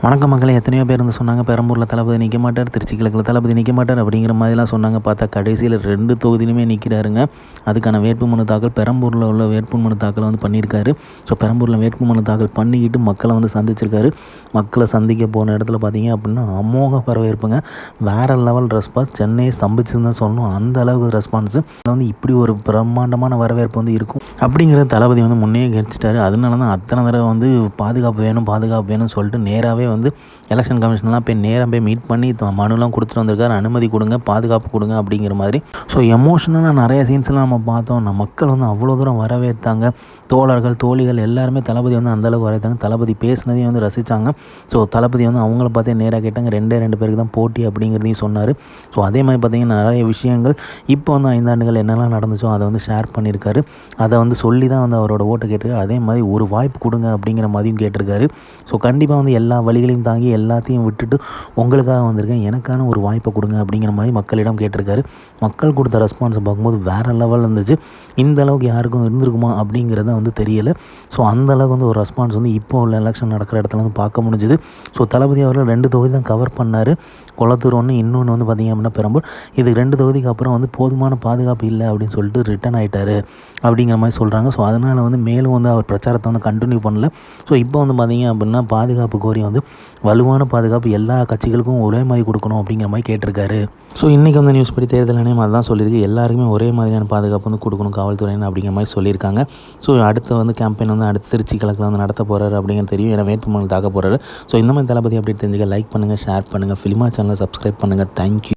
வணக்கம் மக்களே, எத்தனையோ பேர் வந்து சொன்னாங்க பெரம்பூரில் தளபதி நிற்க மாட்டார், திருச்சி கிழக்கில் தளபதி நிற்க மாட்டார் அப்படிங்கிற மாதிரிலாம் சொன்னாங்க. பார்த்தா கடைசியில் 2 தொகுதியிலுமே நிற்கிறாருங்க. அதுக்கான வேட்புமனு தாக்கல் பெரம்பூரில் உள்ள வேட்புமனு தாக்கல் வந்து பண்ணியிருக்காரு. ஸோ பெரம்பூரில் வேட்புமனு தாக்கல் பண்ணிக்கிட்டு மக்களை வந்து சந்திச்சிருக்காரு. மக்களை சந்திக்க போன இடத்துல பார்த்தீங்க அப்படின்னா அமோக வரவேற்புங்க. வேறு லெவல் ரெஸ்பான்ஸ். சென்னையை ஸ்தம்பிச்சுன்னு தான் சொல்லணும், அந்த அளவுக்கு ரெஸ்பான்ஸு. வந்து இப்படி ஒரு பிரம்மாண்டமான வரவேற்பு வந்து இருக்கும் அப்படிங்கிற தளபதி வந்து முன்னே கணிச்சிட்டாரு. அதனால தான் அத்தனை தடவை வந்து பாதுகாப்பு வேணும்னு சொல்லிட்டு நேராகவே வந்து எலெக்ஷன் கமிஷன்லாம் போய் நேராக போய் மீட் பண்ணி மனுலாம் கொடுத்துட்டு வந்திருக்காரு. அனுமதி கொடுங்க, பாதுகாப்பு கொடுங்க அப்படிங்கிற மாதிரி. ஸோ எமோஷனலாக நிறைய சீன்ஸ்லாம் நம்ம பார்த்தோம். மக்கள் வந்து அவ்வளோ தூரம் வரவேற்றாங்க. தோழர்கள், தோழிகள் எல்லாருமே தளபதி வந்து அந்தளவுக்கு வரவேற்றாங்க. தளபதி பேசினதையும் வந்து ரசித்தாங்க. ஸோ தளபதி வந்து அவங்கள பார்த்தே நேராக கேட்டாங்க. 2 பேருக்கு தான் போட்டி அப்படிங்கிறதையும் சொன்னார். ஸோ அதே மாதிரி பார்த்திங்கன்னா நிறைய விஷயங்கள் இப்போ வந்து 5 ஆண்டுகள் என்னெல்லாம் நடந்துச்சோ அதை வந்து ஷேர் பண்ணியிருக்காரு. அதை வந்து சொல்லி தான் வந்து அவரோட ஓட்டை கேட்டிருக்காரு. அதே மாதிரி ஒரு வாய்ப்பு கொடுங்க அப்படிங்கிற மாதிரியும் கேட்டிருக்காரு. ஸோ கண்டிப்பாக வந்து எல்லா வழிகளையும் தாங்கி எல்லாத்தையும் விட்டுட்டு உங்களுக்காக வந்திருக்கேன், எனக்கான ஒரு வாய்ப்பை கொடுங்க அப்படிங்கிற மாதிரி மக்களிடம் கேட்டிருக்காரு. மக்கள் கொடுத்த ரெஸ்பான்ஸை பார்க்கும்போது வேறு லெவலில் இருந்துச்சு. இந்த அளவுக்கு யாருக்கும் இருந்திருக்குமா அப்படிங்கிறத வந்து தெரியலை. ஸோ அந்த அளவுக்கு வந்து ஒரு ரெஸ்பான்ஸ் வந்து இப்போ உள்ள எலெக்ஷன் நடக்கிற இடத்துல வந்து பார்க்க முடிஞ்சுது. ஸோ தளபதி அவர்கள் 2 தொகுதி தான் கவர் பண்ணார். கொளத்தூர் ஒன்று, இன்னொன்று வந்து பார்த்திங்க அப்படின்னா பெரம்பூர். இது 2 தொகுதிக்கு அப்புறம் வந்து போதுமான பாதுகாப்பு இல்லை அப்படின்னு சொல்லிட்டு ரிட்டன் ஆகிட்டார் அப்படிங்கிற மாதிரி சொல்கிறாங்க. ஸோ அதனால் வந்து மேலும் வந்து அவர் பிரச்சாரத்தை வந்து கண்டினியூ பண்ணல. ஸோ இப்போ வந்து பார்த்திங்க அப்படின்னா பாதுகாப்பு கோரி வந்து வலுவான பாதுகாப்பு எல்லா கட்சிகளுக்கும் ஒரே மாதிரி கொடுக்கணும் அப்படிங்கிற மாதிரி கேட்டிருக்காரு. ஸோ இன்றைக்கி வந்து நியூஸ் படி தேர்தல் ஆணையம் அதுதான் சொல்லியிருக்கு. எல்லாருக்குமே ஒரே மாதிரியான பாதுகாப்பு வந்து கொடுக்கணும் காவல்துறையினர் அப்படிங்கிற மாதிரி சொல்லியிருக்காங்க. ஸோ அடுத்து வந்து கேம்பெயின் வந்து அடுத்து திருச்சி கிழக்கில் வந்து நடத்த போகிறாரு அப்படிங்கிறது தெரியும். ஏன்னா வேட்புமனு தாக்க போகிறாரு. ஸோ இந்த மாதிரி தளபதி அப்டேட் தெரிஞ்சுக்க லைக் பண்ணுங்கள், ஷேர் பண்ணுங்கள், ஃபிலிமா சேனலை சப்ஸ்கிரைப் பண்ணுங்கள். தேங்க்யூ.